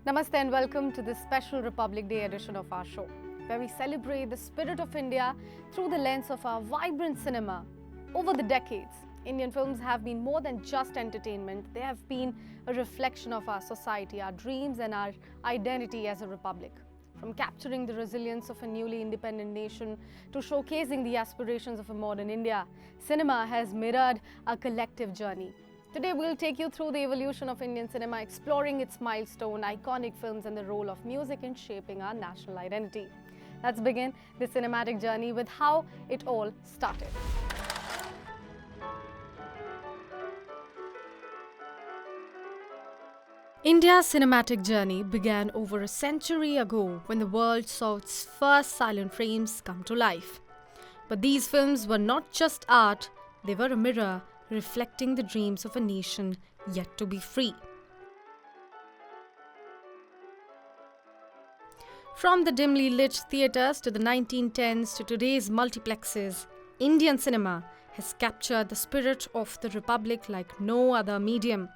Namaste and welcome to this special Republic Day edition of our show, where we celebrate the spirit of India through the lens of our vibrant cinema. Over the decades, Indian films have been more than just entertainment. They have been a reflection of our society, our dreams and our identity as a republic. From capturing the resilience of a newly independent nation to showcasing the aspirations of a modern India, cinema has mirrored a collective journey. Today we'll take you through the evolution of Indian cinema, exploring its milestone, iconic films and the role of music in shaping our national identity. Let's begin this cinematic journey with how it all started. India's cinematic journey began over a century ago when the world saw its first silent frames come to life. But these films were not just art, they were a mirror reflecting the dreams of a nation yet to be free. From the dimly lit theatres to the 1910s to today's multiplexes, Indian cinema has captured the spirit of the Republic like no other medium.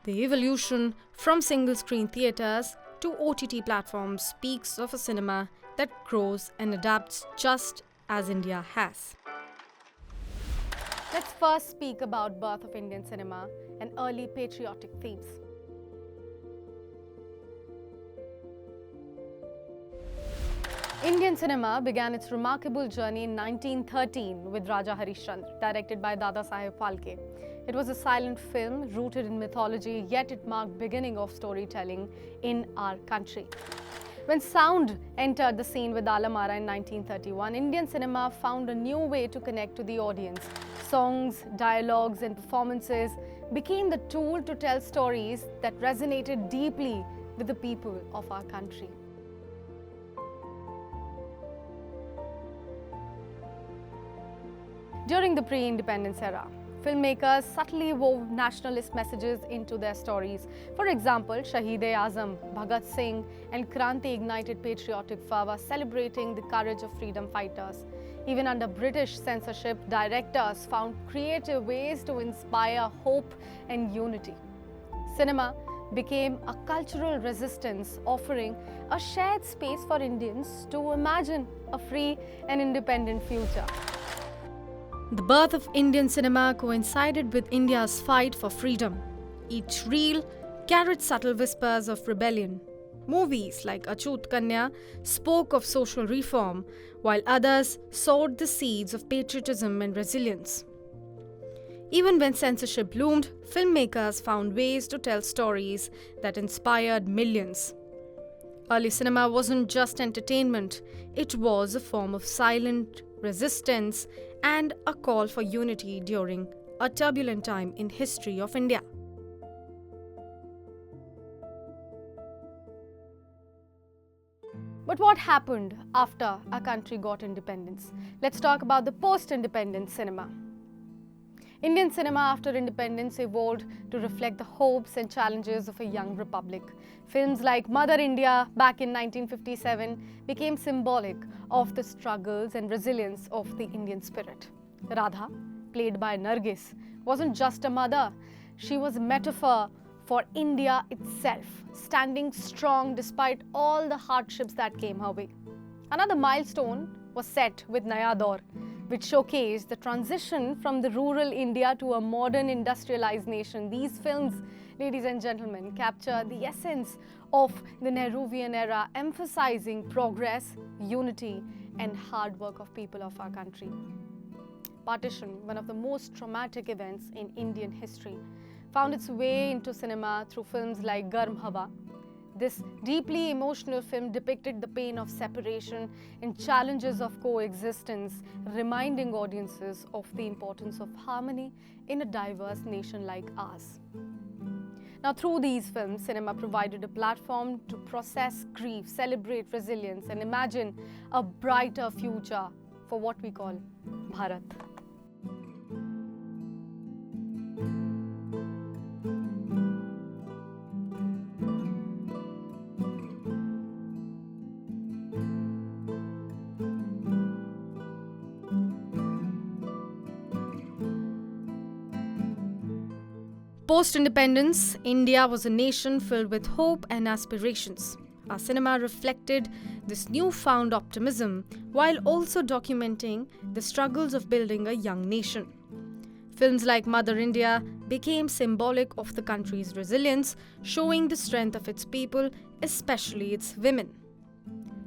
The evolution from single-screen theatres to OTT platforms speaks of a cinema that grows and adapts just as India has. Let's first speak about birth of Indian cinema and early patriotic themes. Indian cinema began its remarkable journey in 1913 with Raja Harishchandra, directed by Dada Saheb Phalke. It was a silent film rooted in mythology, yet it marked beginning of storytelling in our country. When sound entered the scene with Alamara in 1931, Indian cinema found a new way to connect to the audience. Songs, dialogues and performances became the tool to tell stories that resonated deeply with the people of our country. During the pre-independence era, filmmakers subtly wove nationalist messages into their stories. For example, Shaheed-e-Azam, Bhagat Singh and Kranti ignited patriotic fervor, celebrating the courage of freedom fighters. Even under British censorship, directors found creative ways to inspire hope and unity. Cinema became a cultural resistance, offering a shared space for Indians to imagine a free and independent future. The birth of Indian cinema coincided with India's fight for freedom. Each reel carried subtle whispers of rebellion. Movies like Achut Kanya spoke of social reform, while others sowed the seeds of patriotism and resilience. Even when censorship loomed, filmmakers found ways to tell stories that inspired millions. Early cinema wasn't just entertainment, it was a form of silent resistance and a call for unity during a turbulent time in history of India. But what happened after our country got independence? Let's talk about the post-independence cinema. Indian cinema after independence evolved to reflect the hopes and challenges of a young republic. Films like Mother India back in 1957 became symbolic of the struggles and resilience of the Indian spirit. Radha, played by Nargis, wasn't just a mother. She was a metaphor for India itself, standing strong despite all the hardships that came her way. Another milestone was set with Naya Daur, which showcased the transition from the rural India to a modern industrialized nation. These films, ladies and gentlemen, capture the essence of the Nehruvian era, emphasizing progress, unity, and hard work of people of our country. Partition, one of the most traumatic events in Indian history, found its way into cinema through films like Garm Hawa. This deeply emotional film depicted the pain of separation and challenges of coexistence, reminding audiences of the importance of harmony in a diverse nation like ours. Now, through these films, cinema provided a platform to process grief, celebrate resilience, and imagine a brighter future for what we call Bharat. Post-independence, India was a nation filled with hope and aspirations. Our cinema reflected this newfound optimism while also documenting the struggles of building a young nation. Films like Mother India became symbolic of the country's resilience, showing the strength of its people, especially its women.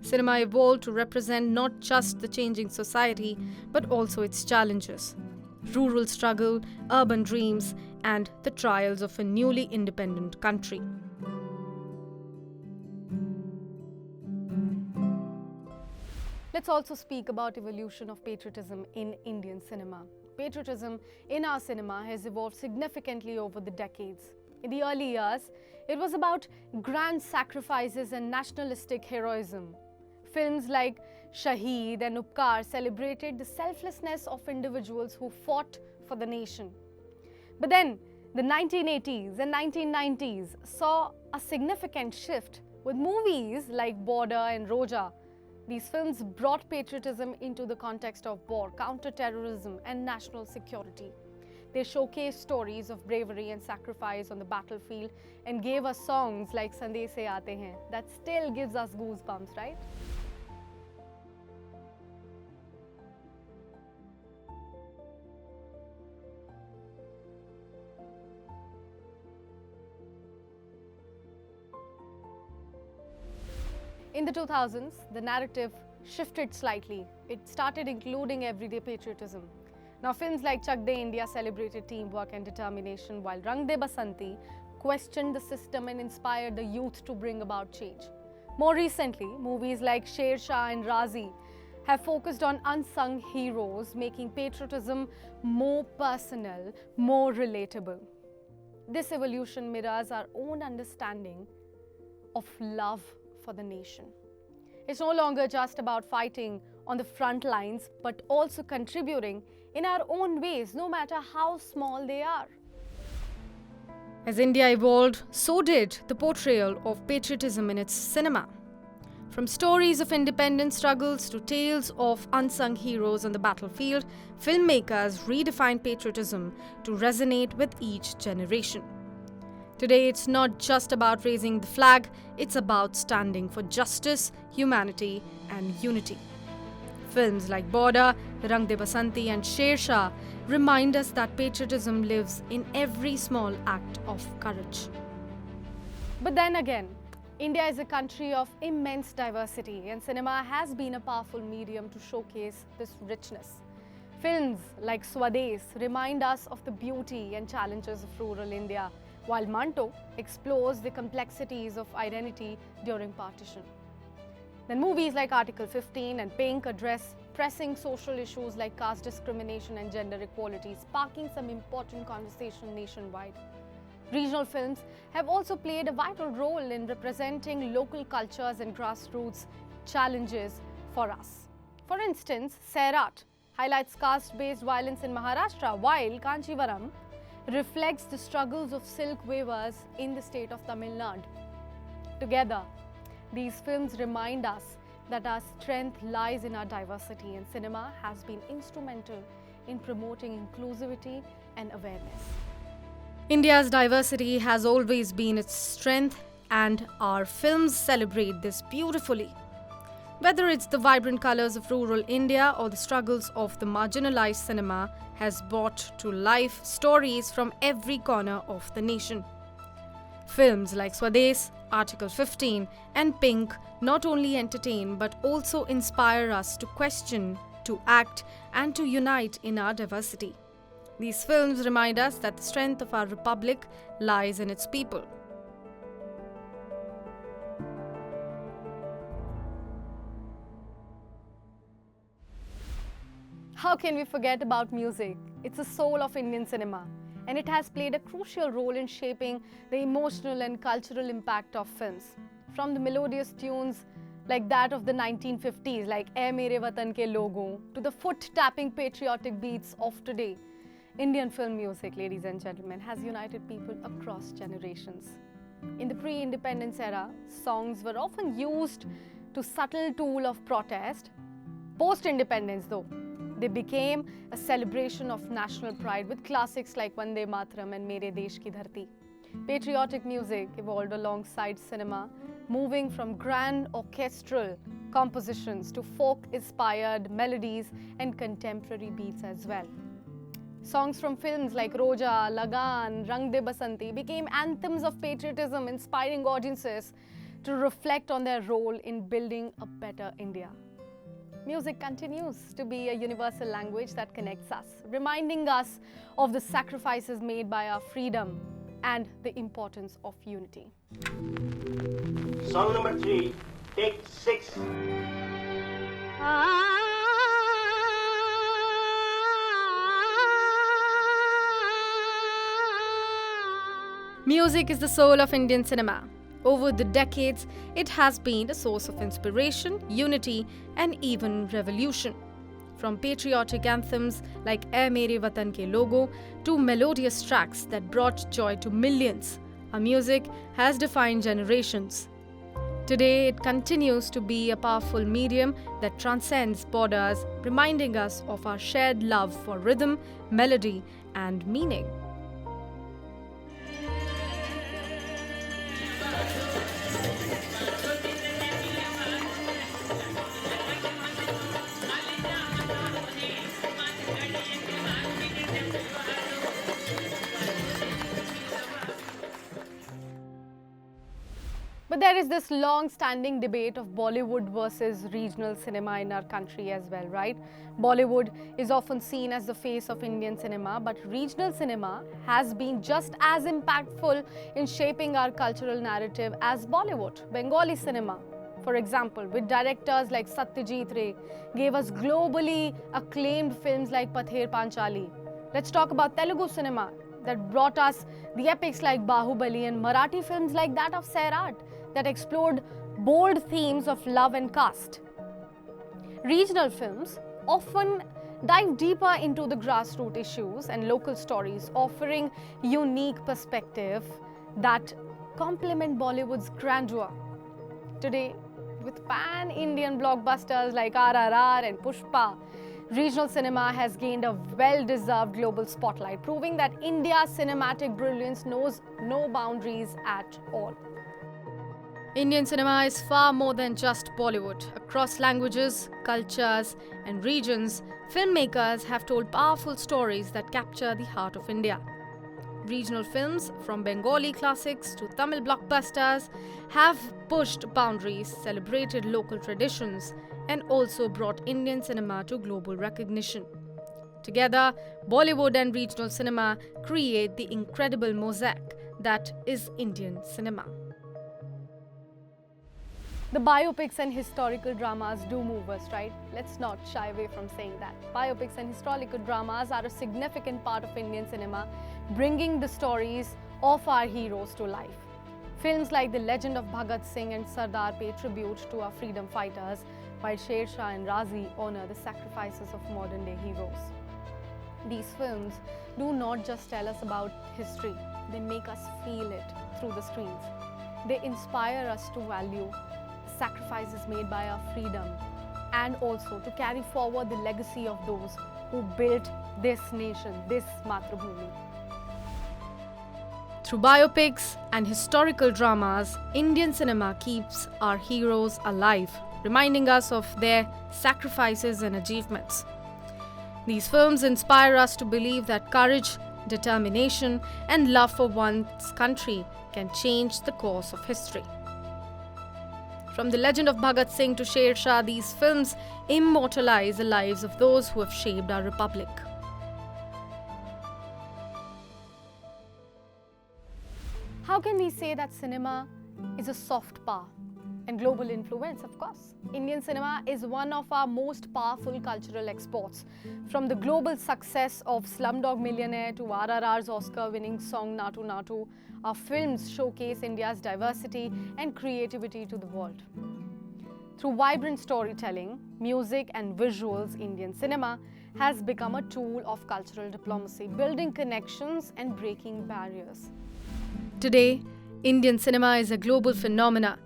Cinema evolved to represent not just the changing society, but also its challenges: rural struggle, urban dreams, and the trials of a newly independent country. Let's also speak about evolution of patriotism in Indian cinema. Patriotism in our cinema has evolved significantly over the decades. In the early years, it was about grand sacrifices and nationalistic heroism. Films like Shaheed and Upkar celebrated the selflessness of individuals who fought for the nation. But then, the 1980s and 1990s saw a significant shift with movies like Border and Roja. These films brought patriotism into the context of war, counter-terrorism, and national security. They showcased stories of bravery and sacrifice on the battlefield and gave us songs like Sandesh Se Aate Hain that still gives us goosebumps, right? In the 2000s, the narrative shifted slightly. It started including everyday patriotism. Now, films like Chak De India celebrated teamwork and determination, while Rang De Basanti questioned the system and inspired the youth to bring about change. More recently, movies like Sher Shah and Razi have focused on unsung heroes, making patriotism more personal, more relatable. This evolution mirrors our own understanding of love for the nation. It's no longer just about fighting on the front lines, but also contributing in our own ways, no matter how small they are. As India evolved, so did the portrayal of patriotism in its cinema. From stories of independence struggles to tales of unsung heroes on the battlefield, filmmakers redefined patriotism to resonate with each generation. Today, it's not just about raising the flag, it's about standing for justice, humanity, and unity. Films like Border, Rang De Basanti, and Sher Shah remind us that patriotism lives in every small act of courage. But then again, India is a country of immense diversity, and cinema has been a powerful medium to showcase this richness. Films like Swades remind us of the beauty and challenges of rural India, while Manto explores the complexities of identity during partition. Then movies like Article 15 and Pink address pressing social issues like caste discrimination and gender equality, sparking some important conversation nationwide. Regional films have also played a vital role in representing local cultures and grassroots challenges for us. For instance, Sairat highlights caste-based violence in Maharashtra, while Kanchivaram reflects the struggles of silk weavers in the state of Tamil Nadu. Together, these films remind us that our strength lies in our diversity, and cinema has been instrumental in promoting inclusivity and awareness. India's diversity has always been its strength, and our films celebrate this beautifully. Whether it's the vibrant colors of rural India or the struggles of the marginalized, cinema has brought to life stories from every corner of the nation. Films like Swades, Article 15, and Pink not only entertain but also inspire us to question, to act, and to unite in our diversity. These films remind us that the strength of our republic lies in its people. How can we forget about music? It's the soul of Indian cinema, and it has played a crucial role in shaping the emotional and cultural impact of films. From the melodious tunes like that of the 1950s, like "Ae Mere Watan Ke Logon," to the foot-tapping patriotic beats of today, Indian film music, ladies and gentlemen, has united people across generations. In the pre-independence era, songs were often used to subtle tool of protest. Post-independence, though, They became a celebration of national pride with classics like Vande Mataram and Mere Desh Ki Dharti. Patriotic music evolved alongside cinema, moving from grand orchestral compositions to folk-inspired melodies and contemporary beats as well. Songs from films like Roja, Lagan, Rang De Basanti became anthems of patriotism, inspiring audiences to reflect on their role in building a better India. Music continues to be a universal language that connects us, reminding us of the sacrifices made by our freedom and the importance of unity. Song number 3, take 6. Music is the soul of Indian cinema. Over the decades, it has been a source of inspiration, unity, and even revolution. From patriotic anthems like Ae Mere Watan Ke Logo to melodious tracks that brought joy to millions, our music has defined generations. Today, it continues to be a powerful medium that transcends borders, reminding us of our shared love for rhythm, melody, and meaning. But there is this long-standing debate of Bollywood versus regional cinema in our country as well, right? Bollywood is often seen as the face of Indian cinema, but regional cinema has been just as impactful in shaping our cultural narrative as Bollywood. Bengali cinema, for example, with directors like Satyajit Ray, gave us globally acclaimed films like Pather Panchali. Let's talk about Telugu cinema that brought us the epics like Bahubali and Marathi films like that of Sairat that explored bold themes of love and caste. Regional films often dive deeper into the grassroots issues and local stories, offering unique perspective that complement Bollywood's grandeur. Today, with pan-Indian blockbusters like RRR and Pushpa, regional cinema has gained a well-deserved global spotlight, proving that India's cinematic brilliance knows no boundaries at all. Indian cinema is far more than just Bollywood. Across languages, cultures, and regions, filmmakers have told powerful stories that capture the heart of India. Regional films, from Bengali classics to Tamil blockbusters, have pushed boundaries, celebrated local traditions, and also brought Indian cinema to global recognition. Together, Bollywood and regional cinema create the incredible mosaic that is Indian cinema. The biopics and historical dramas do move us, right? Let's not shy away from saying that. Biopics and historical dramas are a significant part of Indian cinema, bringing the stories of our heroes to life. Films like The Legend of Bhagat Singh and Sardar pay tribute to our freedom fighters, while Sher Shah and Razi honor the sacrifices of modern-day heroes. These films do not just tell us about history, they make us feel it through the screens. They inspire us to value sacrifices made by our freedom and also to carry forward the legacy of those who built this nation, this Matrabhumi. Through biopics and historical dramas, Indian cinema keeps our heroes alive, reminding us of their sacrifices and achievements. These films inspire us to believe that courage, determination, and love for one's country can change the course of history. From The Legend of Bhagat Singh to Sher Shah, these films immortalize the lives of those who have shaped our republic. How can we say that cinema is a soft power and global influence? Of course, Indian cinema is one of our most powerful cultural exports. From the global success of Slumdog Millionaire to RRR's Oscar-winning song Natu Natu, our films showcase India's diversity and creativity to the world. Through vibrant storytelling, music and visuals, Indian cinema has become a tool of cultural diplomacy, building connections and breaking barriers. Today, Indian cinema is a global phenomenon.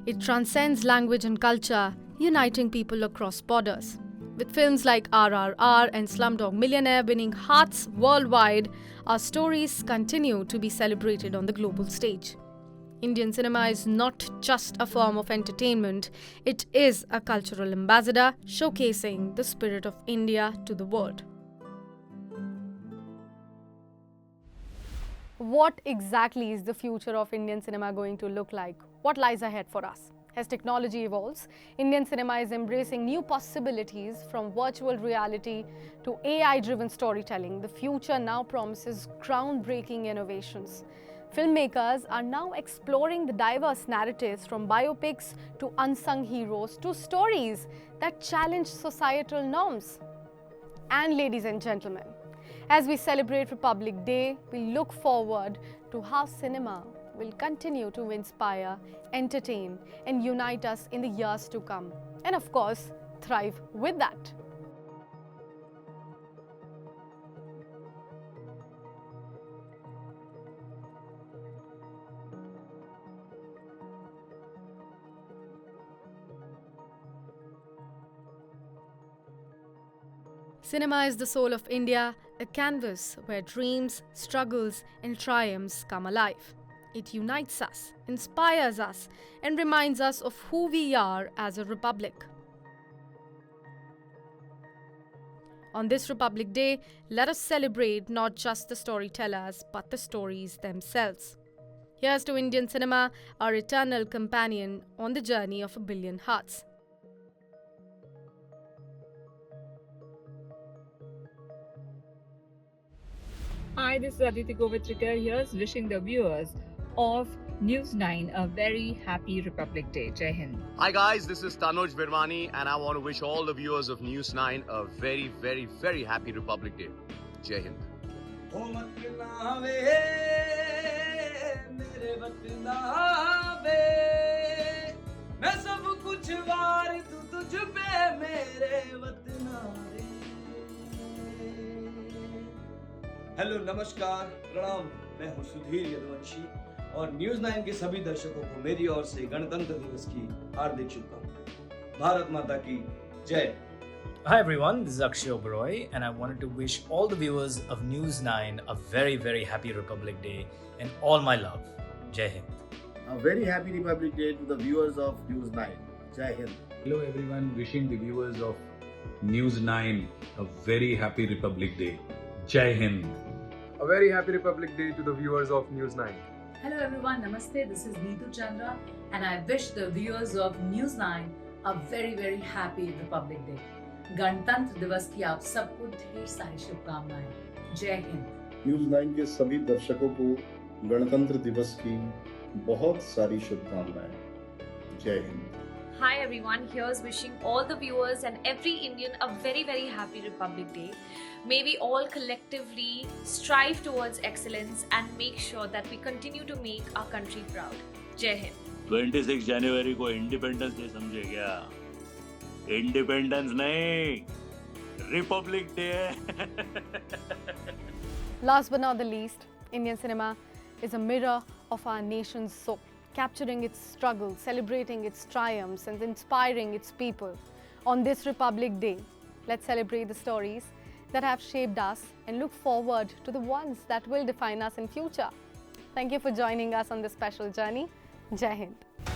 It transcends language and culture, uniting people across borders. With films like RRR and Slumdog Millionaire winning hearts worldwide, our stories continue to be celebrated on the global stage. Indian cinema is not just a form of entertainment, it is a cultural ambassador showcasing the spirit of India to the world. What exactly is the future of Indian cinema going to look like? What lies ahead for us? As technology evolves, Indian cinema is embracing new possibilities from virtual reality to AI-driven storytelling. The future now promises groundbreaking innovations. Filmmakers are now exploring the diverse narratives from biopics to unsung heroes to stories that challenge societal norms. And ladies and gentlemen, as we celebrate Republic Day, we look forward to how cinema will continue to inspire, entertain, and unite us in the years to come. And of course, thrive with that. Cinema is the soul of India, a canvas where dreams, struggles, and triumphs come alive. It unites us, inspires us, and reminds us of who we are as a republic. On this Republic Day, let us celebrate not just the storytellers, but the stories themselves. Here's to Indian cinema, our eternal companion on the journey of a billion hearts. Hi, this is Aditi Govitrikar here, wishing the viewers of News 9 a very happy Republic Day. Jai Hind. Hi guys, this is Tanuj Virmani and I want to wish all the viewers of News 9 a very, very, very happy Republic Day. Jai Hind. Hello नमस्कार प्रणाम, मैं हूं सुधीर यदुवंशी और news 9 के सभी दर्शकों को मेरी ओर से गणतंत्र दिवस की हार्दिक शुभकामनाएं। भारत माता की जय। Hi everyone, this is Akshay Oberoi and I wanted to wish all the viewers of News 9 a very, very happy Republic Day and all my love. Jai Hind. A very happy Republic Day to the viewers of News 9. Jai Hind. Hello everyone, wishing the viewers of News 9 a very happy Republic Day. Jai Hind. A very happy Republic Day to the viewers of News 9. Hello everyone, Namaste. This is Neetu Chandra and I wish the viewers of News 9 a very, very happy Republic Day. गणतंत्र दिवस की आप सबको ढेर सारी शुभकामनाएं। जय Hind. News 9 के सभी दर्शकों को गणतंत्र दिवस की बहुत सारी शुभकामनाएं। जय Hind. Hi everyone, here's wishing all the viewers and every Indian a very, very happy Republic Day. May we all collectively strive towards excellence and make sure that we continue to make our country proud. Jai Hind. 26 जनवरी को independence day समझे क्या? Independence नहीं, Republic day है। Last but not the least, Indian cinema is a mirror of our nation's soul, capturing its struggles, celebrating its triumphs, and inspiring its people. On this Republic Day, let's celebrate the stories that have shaped us and look forward to the ones that will define us in future. Thank you for joining us on this special journey. Jai Hind.